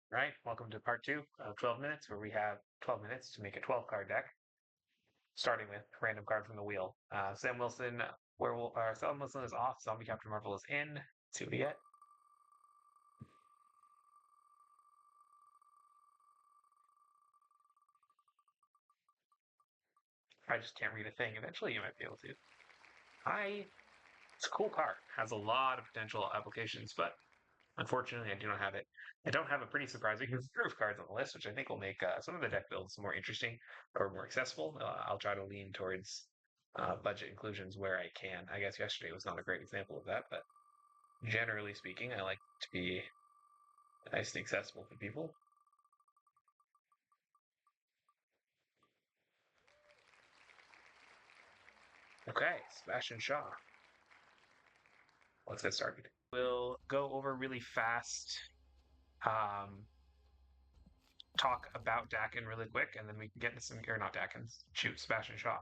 Right, welcome to part two of 12 minutes, where we have 12 minutes to make a 12 card deck, starting with a random card from the wheel. Sam Wilson, Sam Wilson is off, Zombie Captain Marvel is in. Let's see what we get. I just can't read a thing. Eventually, you might be able to. It's a cool card, has a lot of potential applications, but unfortunately, I do not have it. I don't have a pretty surprising number of cards on the list, which I think will make some of the deck builds more interesting or more accessible. I'll try to lean towards budget inclusions where I can. I guess yesterday was not a great example of that, but generally speaking, I like to be nice and accessible for people. Okay, Sebastian Shaw. Let's get started. We'll go over really fast, um, talk about Daken really quick, and then we can get into some, or not Daken, shoot, Sebastian Shaw.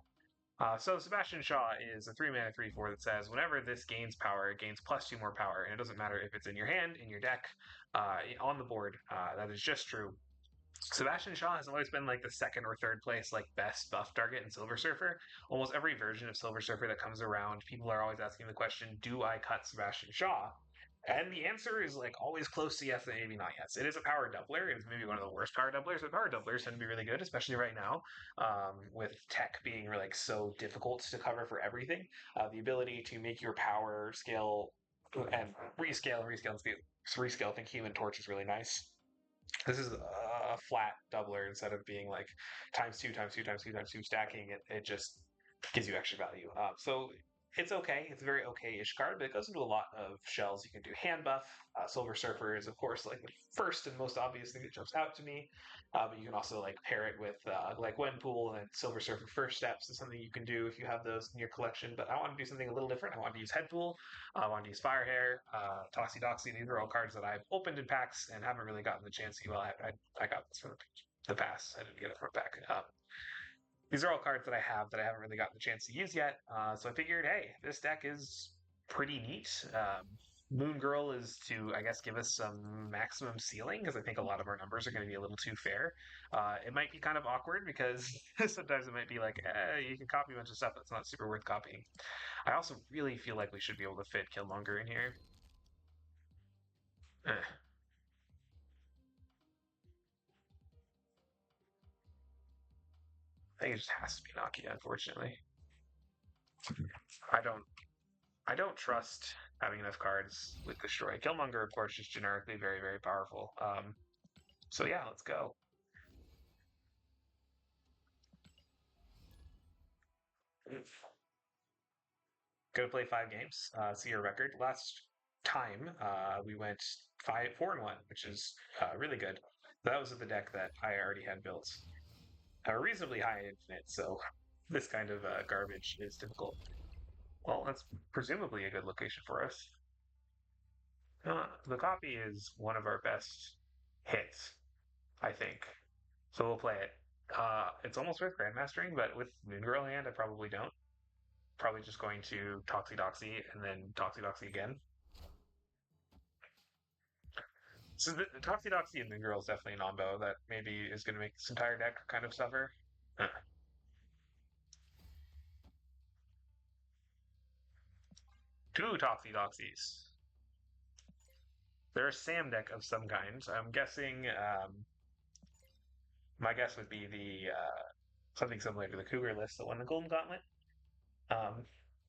So Sebastian Shaw is a 3 mana 3/4 that says whenever this gains power, it gains +2 more power, and it doesn't matter if it's in your hand, in your deck, on the board. That is just true. Sebastian Shaw has always been like the second or third place like best buff target in Silver Surfer. Almost every version of Silver Surfer that comes around, people are always asking the question, "Do I cut Sebastian Shaw?" And the answer is like always close to yes and maybe not yes. It is a power doubler. It's maybe one of the worst power doublers, but power doublers tend to be really good, especially right now, with tech being like so difficult to cover for everything. The ability to make your power scale and rescale. I think Human Torch is really nice. This is a flat doubler instead of being like times two, times two, times two, times two stacking. It just gives you extra value. So it's okay. It's a very okay-ish card, but it goes into a lot of shells. You can do Handbuff. Silver Surfer is, of course, like the first and most obvious thing that jumps out to me. But you can also like pair it with like Gwenpool, and Silver Surfer First Steps is something you can do if you have those in your collection. But I want to do something a little different. I want to use Headpool. I want to use Firehair, Toxie Doxie. These are all cards that I've opened in packs and haven't really gotten the chance to. Well, I got this from the pass. I didn't get it from a pack. These are all cards that I have that I haven't really gotten the chance to use yet. So I figured, hey, this deck is pretty neat. Moon Girl is to, I guess, give us some maximum ceiling because I think a lot of our numbers are going to be a little too fair. It might be kind of awkward because sometimes it might be like, you can copy a bunch of stuff that's not super worth copying. I also really feel like we should be able to fit Killmonger in here. Eh, I think it just has to be Nakia, unfortunately. I don't I don't trust having enough cards with Destroy. Killmonger, of course, is generically very, very powerful. So yeah, let's go. Go play 5 games. See your record. Last time we went 4-1, which is really good. That was with the deck that I already had built. Reasonably high in Infinite, so this kind of garbage is difficult. Well, that's presumably a good location for us. The copy is one of our best hits, I think. So we'll play it. It's almost worth Grandmastering, but with Moon Girl hand, I probably don't. Probably just going to Toxie Doxie and then Toxie Doxie again. So the Toxie Doxie and Moon Girl is definitely an combo that maybe is going to make this entire deck kind of suffer. Two Toxie Doxies. They're a Sam deck of some kind. I'm guessing. My guess would be the something similar to the Cougar list that won the Golden Gauntlet. Um,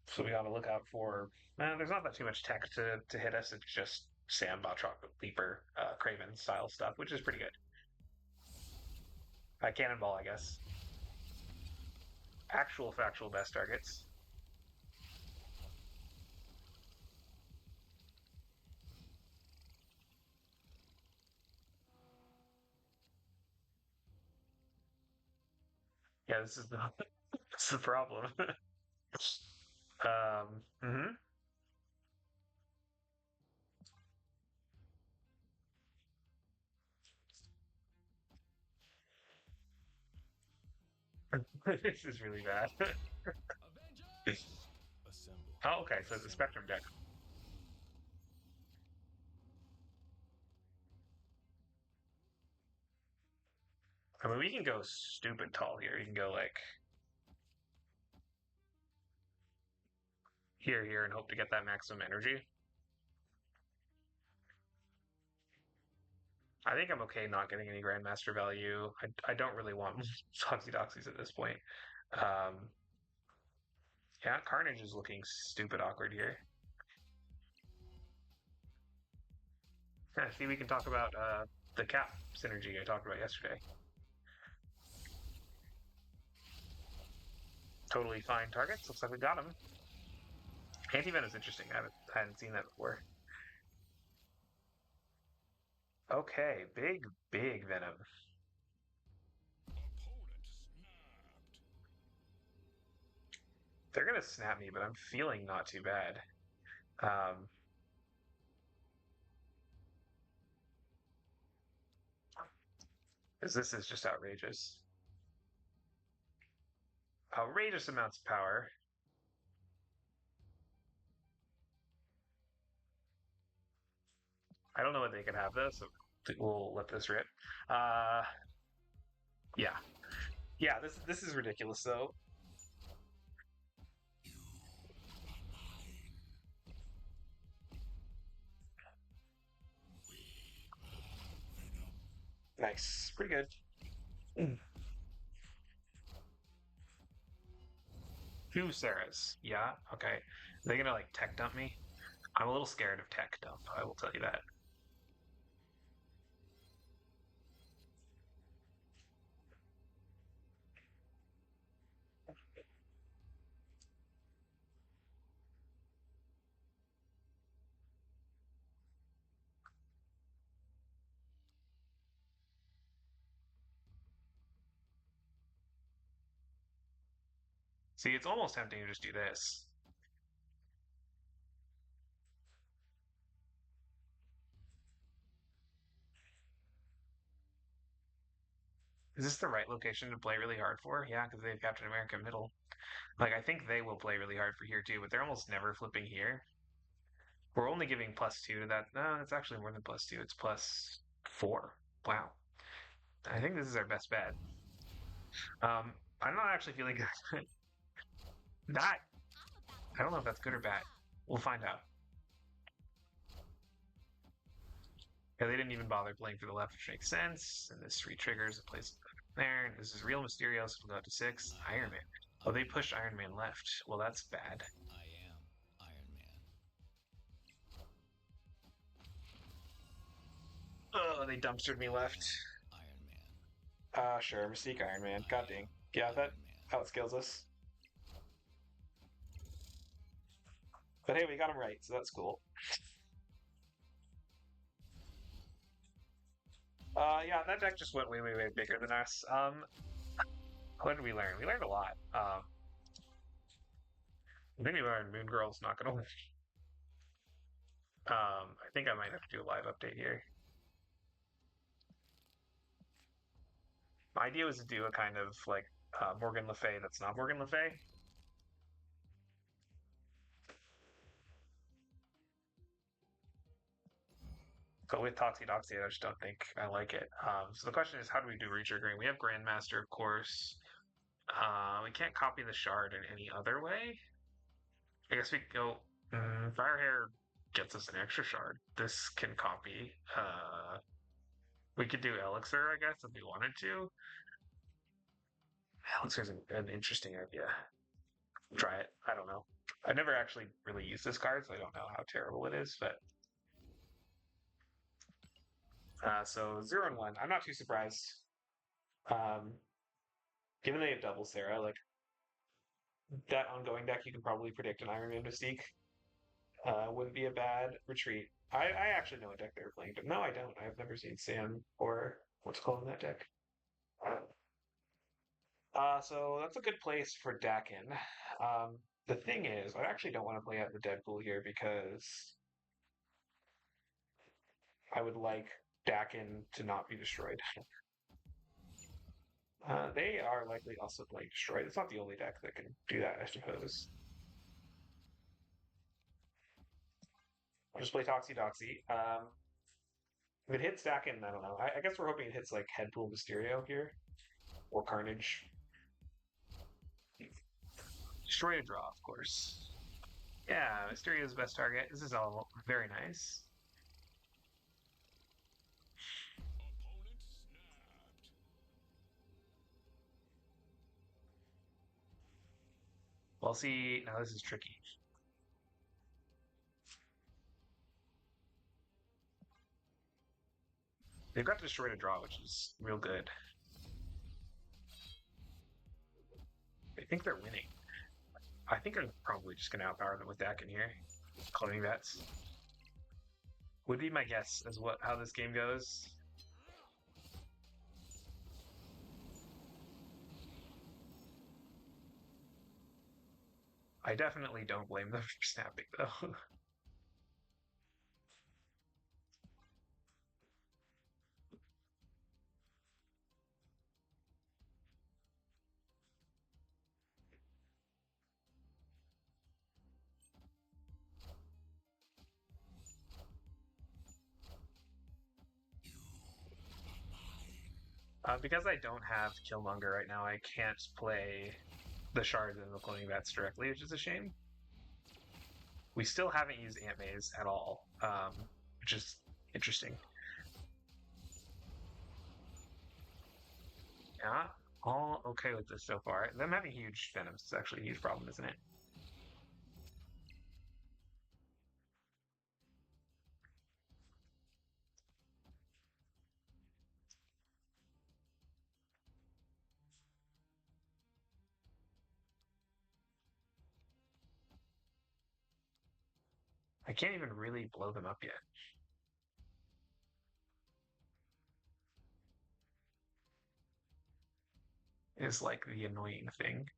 so we got to look out for. There's not that too much tech to hit us. It's just Sam, Botrock, Leaper, Craven style stuff, which is pretty good. Cannonball, I guess. Actual factual best targets. Yeah, this is the this is the problem. Mm-hmm. This is really bad. Oh, okay, so it's a Spectrum deck. I mean, we can go stupid tall here. We can go like here, and hope to get that maximum energy. I think I'm okay not getting any Grandmaster value. I don't really want Doxies at this point. Um, yeah, Carnage is looking stupid awkward here. Yeah, see, we can talk about the cap synergy I talked about yesterday. Totally fine targets. Looks like we got him. Anti-Venom is interesting. I hadn't seen that before. Okay, big Venom. They're gonna snap me, but I'm feeling not too bad. Um, because this is just outrageous. Outrageous amounts of power. I don't know what they can have though, so we'll let this rip. Uh, yeah, yeah. This is ridiculous though. Nice, pretty good. Mm. Two Sarahs. Yeah, okay. Are they gonna like tech dump me? I'm a little scared of tech dump. I will tell you that. See, it's almost tempting to just do this. Is this the right location to play really hard for? Yeah, because they have Captain America middle. Like, I think they will play really hard for here too, but they're almost never flipping here. We're only giving +2 to that. No, it's actually more than +2. It's +4. Wow. I think this is our best bet. I'm not actually feeling good. That, I don't know if that's good or bad. We'll find out. Yeah, they didn't even bother playing for the left, which makes sense. And this re-triggers a place there. This is real Mysterio, so we'll go to 6. Iron Man. Oh, they pushed Iron Man left. Well, that's bad. I am Iron Man. Oh, they dumpstered me left. Iron Man. Sure, Mystique Iron Man. God dang. Yeah, that outscales us. But hey, we got him right, so that's cool. Yeah, that deck just went way bigger than us. What did we learn? We learned a lot. I think we learned Moon Girl's not gonna win. I think I might have to do a live update here. My idea was to do a kind of like Morgan Le Fay that's not Morgan Le Fay. But with Toxie, I just don't think I like it. So the question is, how do we do retriggering? We have Grandmaster, of course. We can't copy the shard in any other way. I guess we could go. Firehair gets us an extra shard. This can copy. We could do Elixir, I guess, if we wanted to. Elixir's an interesting idea. Try it. I don't know. I never actually really used this card, so I don't know how terrible it is. But so 0 and 1. I'm not too surprised. Um, given they have double Sarah, like that ongoing deck, you can probably predict an Iron Man Mystique. Wouldn't be a bad retreat. I actually know what deck they were playing, but no, I don't. I've never seen Sam or what's called in that deck. So that's a good place for Daken. The thing is, I actually don't want to play out the Deadpool here because I would like Daken to not be destroyed. They are likely also playing destroyed. It's not the only deck that can do that, I suppose. I'll just play Toxie Doxie. If it hits Daken, I don't know. I guess we're hoping it hits like Headpool Mysterio here or Carnage. Destroy a draw, of course. Yeah, Mysterio's best target. This is all very nice. We'll see. Now this is tricky. They've got Destroy to draw, which is real good. I think they're winning. I think I'm probably just going to outpower them with Daken here. Cloning bets. Would be my guess as what how this game goes. I definitely don't blame them for snapping, though. Because I don't have Killmonger right now, I can't play the shards and the cloning bats directly, which is a shame. We still haven't used Ant Maze at all, which is interesting. Yeah, all okay with this so far. Them having huge venoms is actually a huge problem, isn't it? I can't even really blow them up yet. Is like the annoying thing.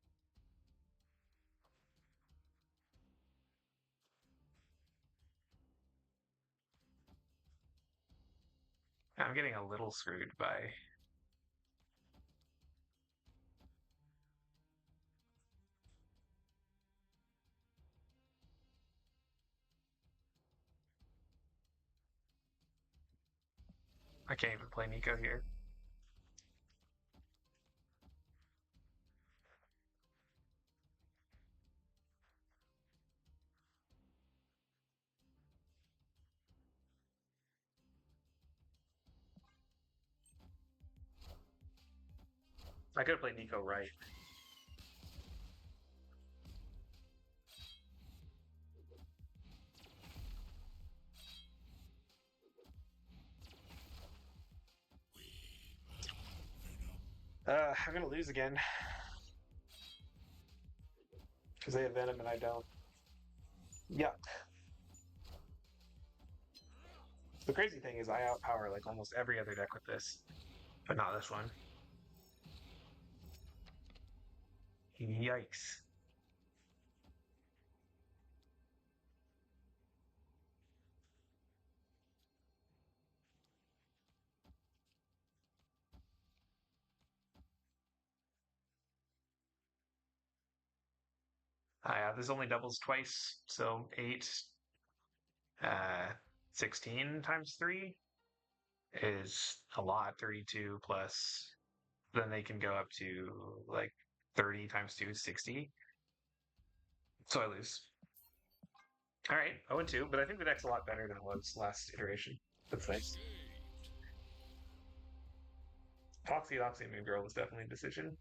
I'm getting a little screwed by. I can't even play Nico here. I could have played Nico right. I'm gonna lose again because they have Venom and I don't. Yeah. The crazy thing is I outpower like almost every other deck with this, but not this one. Yikes. This only doubles twice, so 8, uh, 16 times 3 is a lot. 32 plus, then they can go up to like 30 times 2 is 60. So I lose. All right, 0-2, but I think the deck's a lot better than it was last iteration. That's nice. Oxy Moon Girl was definitely a decision.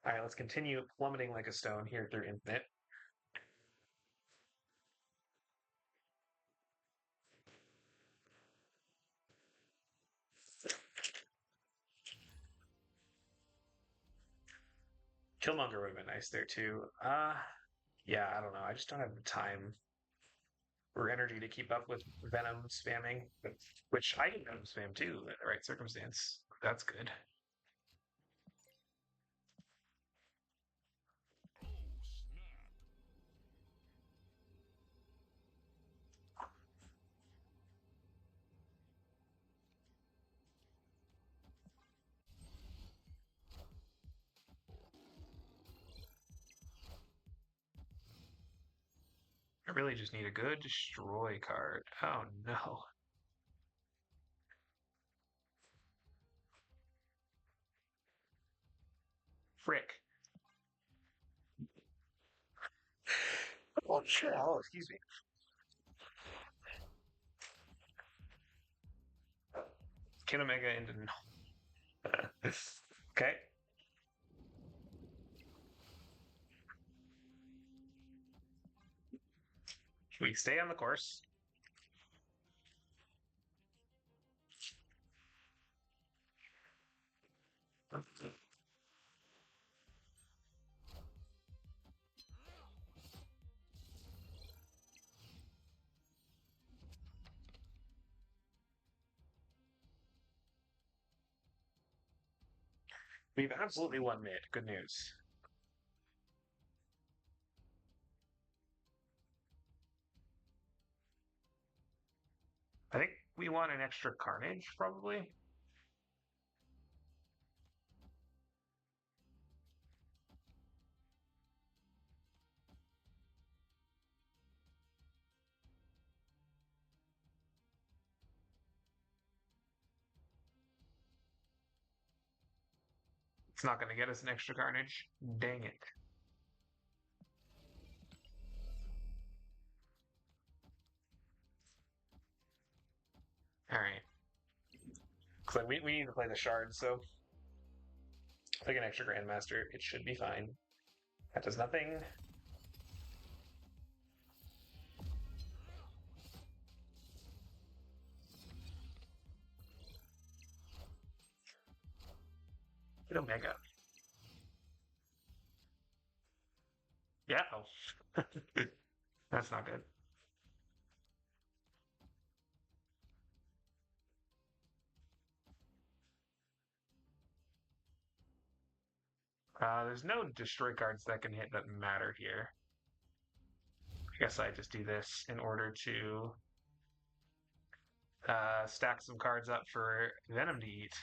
All right, let's continue plummeting like a stone here through Infinite. Killmonger would have been nice there too. Yeah, I don't know. I just don't have the time or energy to keep up with Venom spamming, which I can Venom spam too in the right circumstance. That's good. I really just need a good destroy card. Oh no. Frick. Oh shit. Oh, excuse me. Kin Omega into okay. We stay on the course. We've absolutely won mid. Good news. I think we want an extra carnage, probably. It's not going to get us an extra carnage. Dang it. All right. Looks like we need to play the shard, so like an extra Grandmaster, it should be fine. That does nothing. Hit Omega. Yeah. Oh. That's not good. There's no destroy cards that can hit that matter here. I guess I just do this in order to stack some cards up for Venom to eat.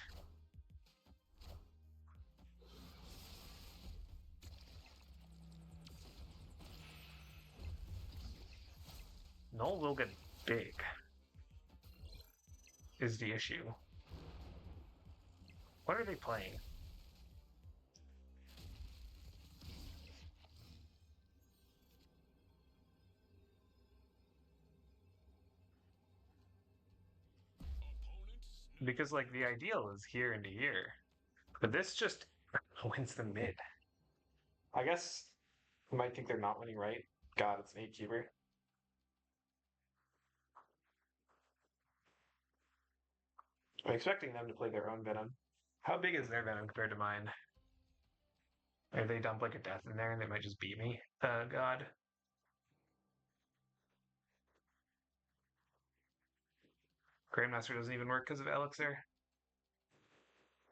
Null will get big, is the issue. What are they playing? Because, like, the ideal is here into here. But this just wins the mid. I guess you might think they're not winning right. God, it's an 8-keeper. I'm expecting them to play their own Venom. How big is their Venom compared to mine? If they dump like a death in there and they might just beat me. God. Grandmaster doesn't even work because of Elixir.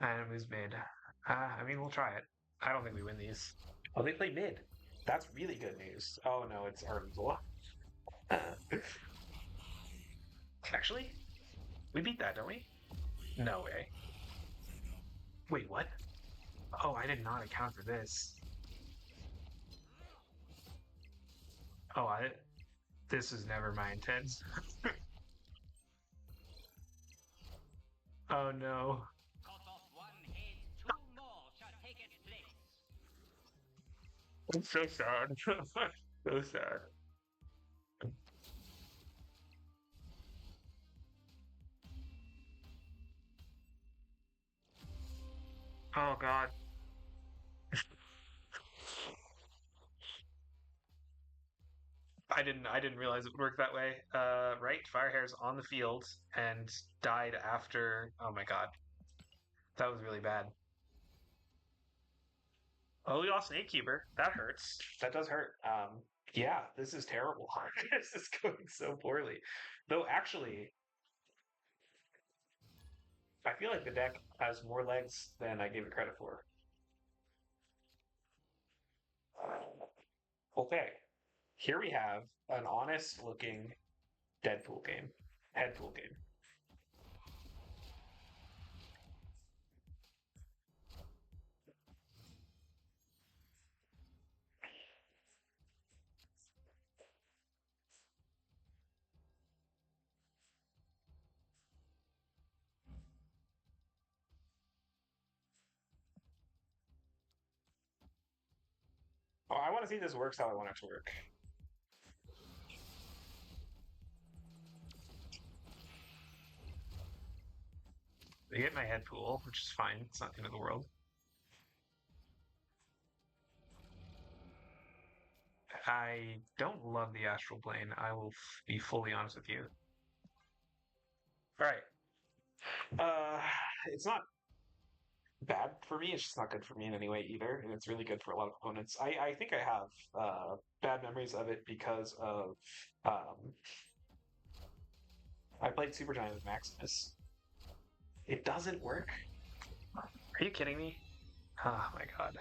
And who's mid? I mean, we'll try it. I don't think we win these. Oh, they play mid. That's really good news. Oh no, it's Armzilla. Actually, we beat that, don't we? No way. Wait, what? Oh, I did not account for this. Oh, this was never my intent. Oh no. I'm so sad. So sad. Oh god. I didn't realize it would work that way. Right, Firehair's on the field and died after. Oh my god. That was really bad. Oh, we lost an 8-keeper. That hurts. That does hurt. Yeah, this is terrible. This is going so poorly. Though actually, I feel like the deck has more legs than I gave it credit for. Okay, here we have an honest looking Deadpool game. Headpool game. Oh, I want to see this works how I want it to work. They get my head pool, which is fine. It's not the end of the world. I don't love the astral plane. I will be fully honest with you. All right. It's not bad for me. It's just not good for me in any way either, and it's really good for a lot of opponents. I think I have bad memories of it because of I played Super Giant with Maximus. It doesn't work. Are you kidding me? Oh my god.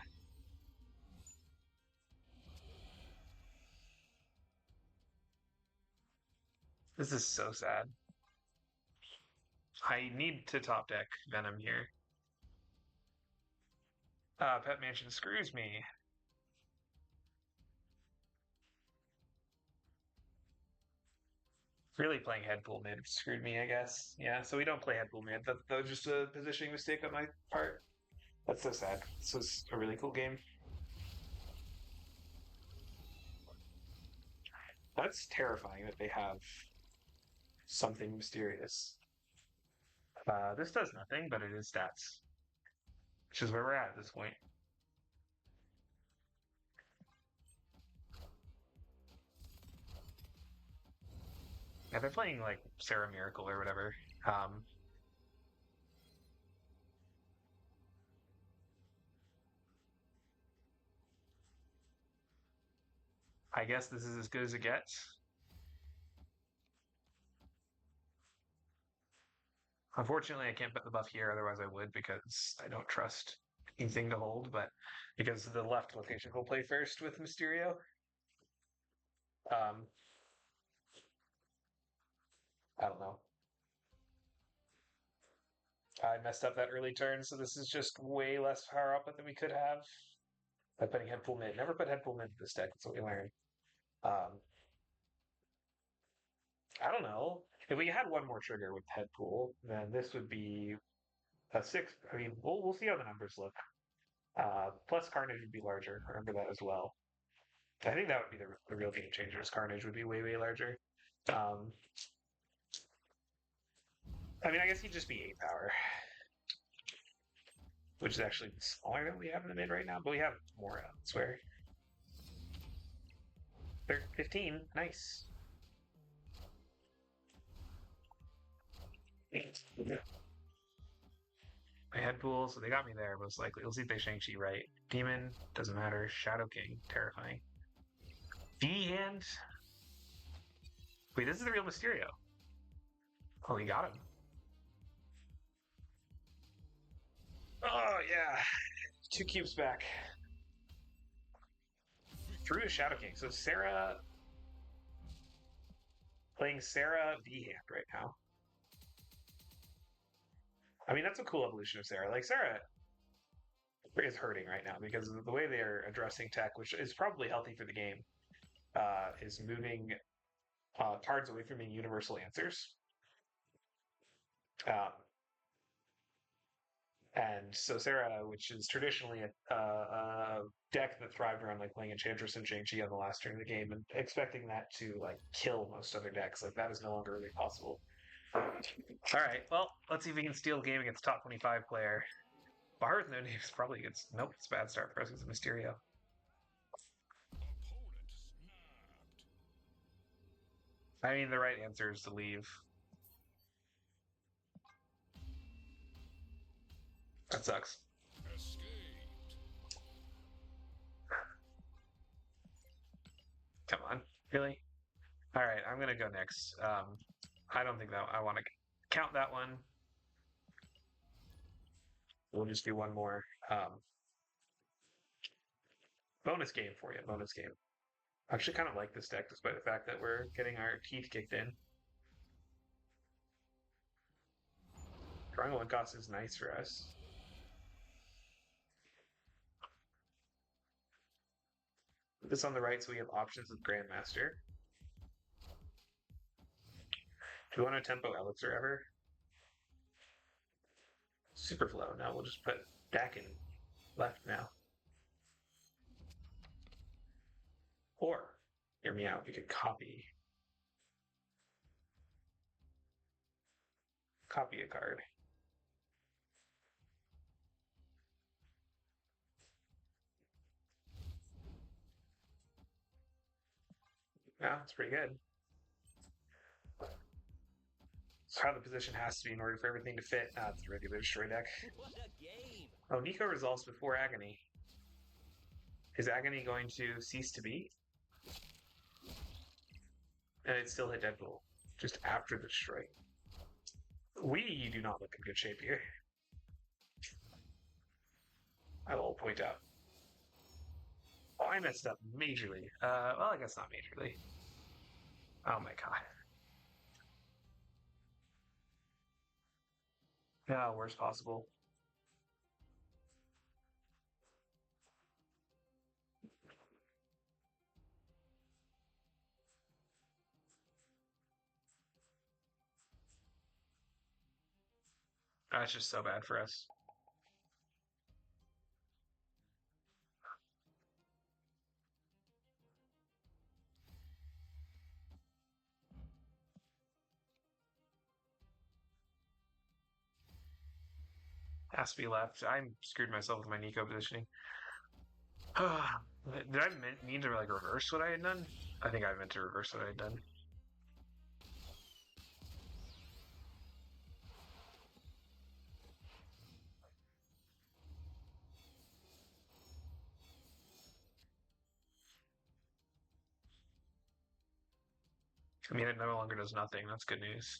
This is so sad. I need to top deck Venom here. Pet Mansion screws me. Really playing Headpool mid screwed me, I guess. Yeah, so we don't play Headpool mid. That was just a positioning mistake on my part. That's so sad. This was a really cool game. That's terrifying that they have something mysterious. This does nothing, but it is stats, which is where we're at this point. Yeah, they're playing like Sarah Miracle or whatever. I guess this is as good as it gets. Unfortunately, I can't put the buff here, otherwise I would because I don't trust anything to hold, but because the left location will play first with Mysterio. Um, I don't know. I messed up that early turn, so this is just way less power output than we could have. By putting Headpool mid. Never put Headpool mid to this deck, that's what we learned. I don't know. If we had one more trigger with Headpool, then this would be a six. I mean, we'll see how the numbers look. Plus, Carnage would be larger. Remember that as well. I think that would be the real game changer. Is Carnage would be way larger. Um, I mean, I guess he'd just be 8 power, which is actually smaller than we have in the mid right now. But we have more elsewhere. They're 15. Nice. My head pool, so they got me there most likely. We'll see if they Shang-Chi right. Demon, doesn't matter. Shadow King, terrifying. D-hand. Wait, this is the real Mysterio. Oh, he got him. Oh, yeah. 2 cubes back. Through a Shadow King. So Sarah playing Sarah V-hand right now. I mean, that's a cool evolution of Sarah. Like, Sarah is hurting right now because of the way they're addressing tech, which is probably healthy for the game, is moving cards away from being universal answers. Um, and so Sarah, which is traditionally a deck that thrived around like playing Enchantress and Shang-Chi on the last turn of the game, and expecting that to like kill most other decks, like that is no longer really possible. All right, well, let's see if we can steal the game against top 25 player. Bar with no name is probably good. Nope, it's a bad start for us because of Mysterio. I mean, the right answer is to leave. That sucks. Come on, really? All right, I'm gonna go next. I don't think that I want to count that one. We'll just do one more bonus game for you. Bonus game. I actually kind of like this deck, despite the fact that we're getting our teeth kicked in. Drawing one cost is nice for us. Put this on the right so we have options with Grandmaster. Do we want a tempo Elixir ever? Superflow. No, we'll just put Daken left now. Or, hear me out, we could copy a card. Yeah, it's pretty good. So how the position has to be in order for everything to fit. It's a regular destroy deck. What a game! Oh, Nico resolves before Agony. Is Agony going to cease to be? And it still hit Deadpool just after the destroy. We do not look in good shape here. I will point out. Oh, I messed up majorly. Well, I guess not majorly. Oh my god. Yeah, worst possible. That's just so bad for us. Has to be left. I screwed myself with my Nico positioning. Did I mean to like reverse what I had done? I think I meant to reverse what I had done. I mean, it no longer does nothing. That's good news.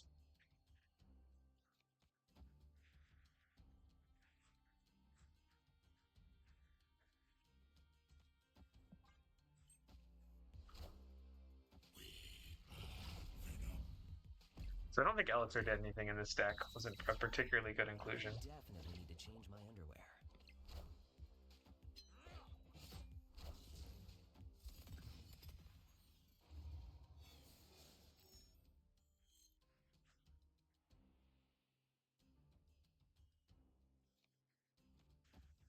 So I don't think Elixir did anything in this deck. Wasn't a particularly good inclusion. I definitely need to change my underwear.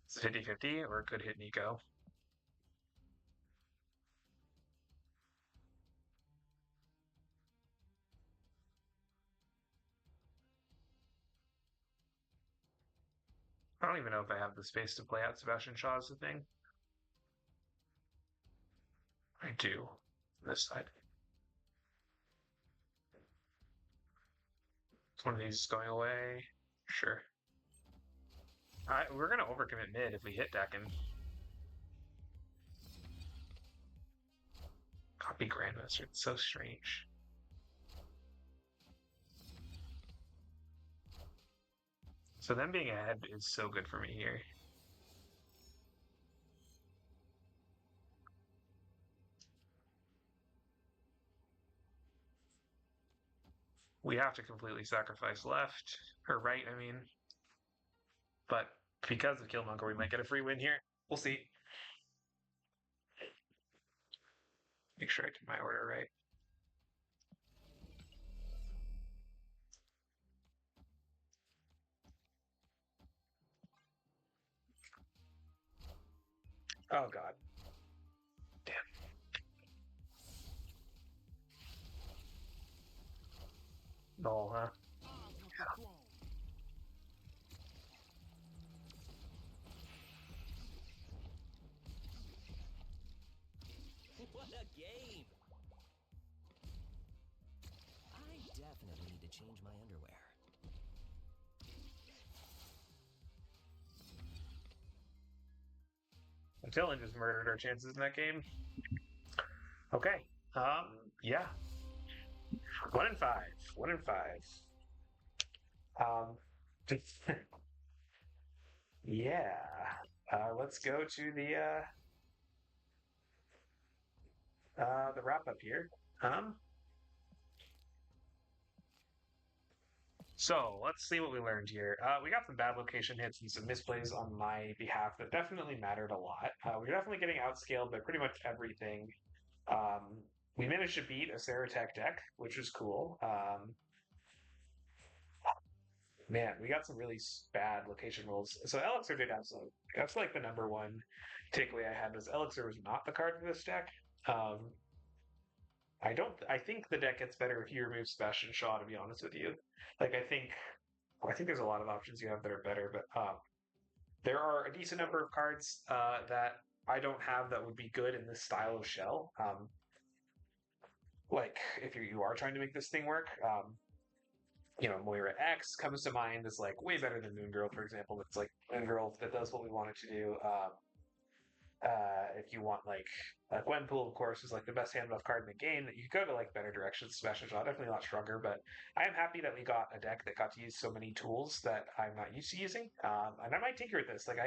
It's 50-50 or it could hit Nico. I don't even know if I have the space to play out Sebastian Shaw as the thing. I do. This side. Is one of these going away? Sure. We're going to overcommit mid if we hit Daken. Copy Grandmaster. It's so strange. So them being ahead is so good for me here. We have to completely sacrifice left, or right, I mean. But because of Killmonger, we might get a free win here. We'll see. Make sure I did my order right. Oh, God. Damn. No, huh? What a game! I definitely need to change my underwear. Dylan just murdered our chances in that game. Okay. Yeah. 1-5. 1-5. Um, yeah. Let's go to the wrap up here. So let's see what we learned here. We got some bad location hits and some misplays on my behalf that definitely mattered a lot. We are definitely getting outscaled by pretty much everything. We managed to beat a Saratech deck, which was cool. Man, we got some really bad location rolls. So Elixir did have some. That's like the number one takeaway I had was Elixir was not the card for this deck. Um, I don't. I think the deck gets better if you remove Sebastian Shaw. To be honest with you, like I think there's a lot of options you have that are better, but there are a decent number of cards that I don't have that would be good in this style of shell. Like if you are trying to make this thing work, Moira X comes to mind as like way better than Moon Girl, for example. It's like Moon Girl that does what we want it to do. If you want like Gwenpool, of course, is like the best handbuff card in the game. That you could go to like better directions. Sebastian Shaw definitely a lot stronger, but I am happy that we got a deck that got to use so many tools that I'm not used to using. And I might tinker with this. Like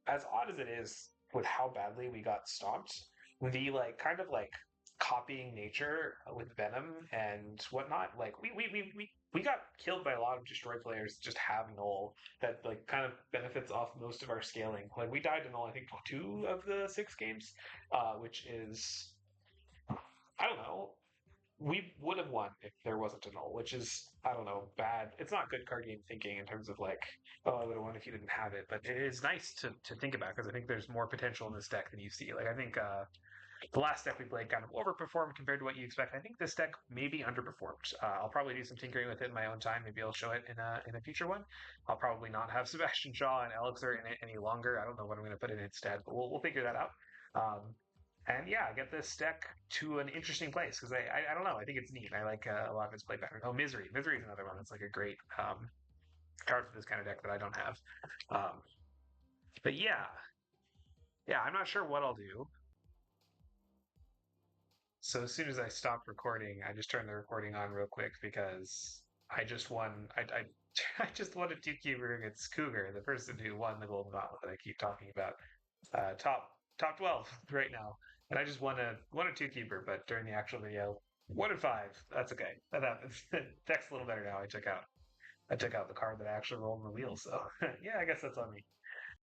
as odd as it is with how badly we got stomped, the like kind of like copying nature with Venom and whatnot. Like we got killed by a lot of destroy players just have null that like kind of benefits off most of our scaling. Like we died in all I think 2 of the 6 games, which is I don't know. We would have won if there wasn't a null, which is I don't know bad. It's not good card game thinking in terms of like I would have won if you didn't have it, but it is nice to think about because I think there's more potential in this deck than you see. Like I think the last deck we played kind of overperformed compared to what you expect. I think this deck maybe underperformed. I'll probably do some tinkering with it in my own time. Maybe I'll show it in a future one. I'll probably not have Sebastian Shaw and Elixir in it any longer. I don't know what I'm going to put in instead, but we'll figure that out. And yeah, get this deck to an interesting place because I don't know. I think it's neat. I like a lot of its play pattern. Oh, Misery. Misery is another one that's like a great card for this kind of deck that I don't have. Um, but yeah, I'm not sure what I'll do. So as soon as I stopped recording, I just turned the recording on real quick because I just won. I just won a two cuber against Cougar, the person who won the Golden Gauntlet that I keep talking about. Top 12 right now, and I just won a two keeper. But during the actual video, 1 in 5. That's okay. That happens. Deck's a little better now. I took out the card that I actually rolled in the wheel. So yeah, I guess that's on me.